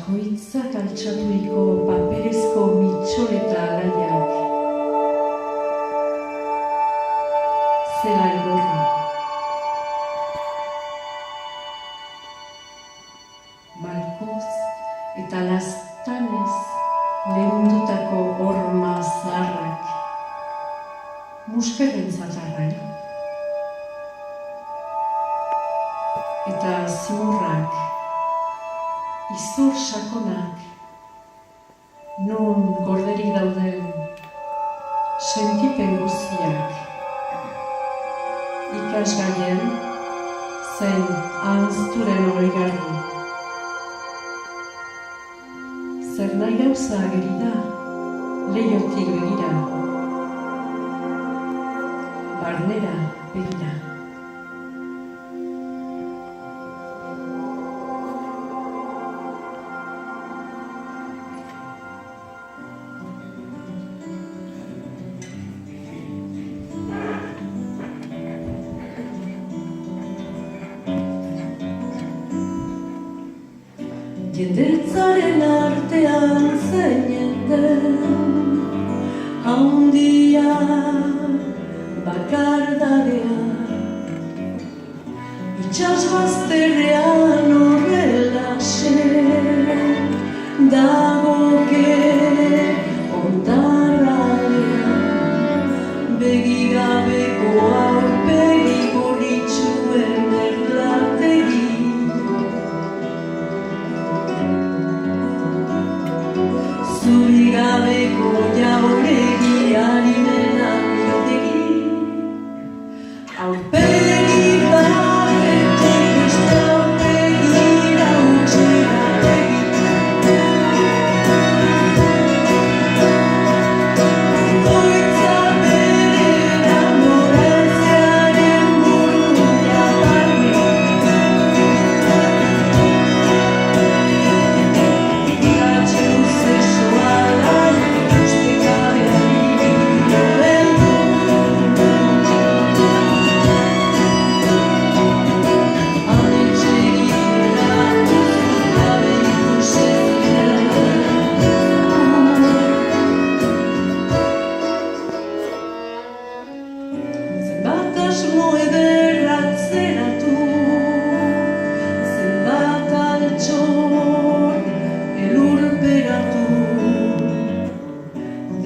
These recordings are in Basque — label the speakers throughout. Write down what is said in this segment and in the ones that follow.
Speaker 1: bakoitzak altxaturiko paperezko mitxoleta alaiak. Zela egorri. Malkoz eta lastanez lehundutako horma zaharrak. Muskeren zatarrak. Eta zimurrak. Izur sakonak, non gorderik dauden sentipen guztiak. Ikasgaien, zein ahanzturen horigarri. Zer nahi gauza ageri da, leihotik begira. Barnera begira. Jendetzaren artean zeinen den handia bakardadea. Itxas bazterrean horrelaxe dagoke ondarralean. Begigabeko aurpegi gorritxuen erlategi. Zurigabeko jauregi harinen amildegi. Aurpegi batetik beste aurpegira utxerategi. Goitza beren amorazioaren burua barne.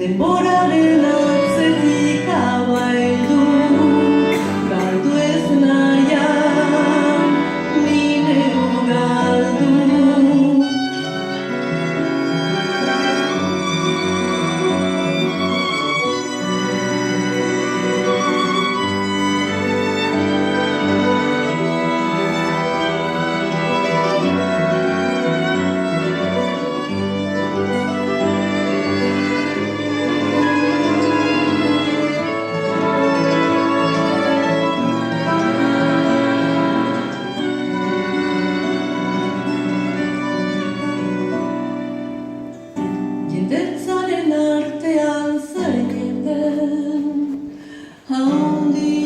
Speaker 1: Denboraren atzetik abaildu, galdu ez nahian, nire galdu. Jendetzaren artean zeinen den handia.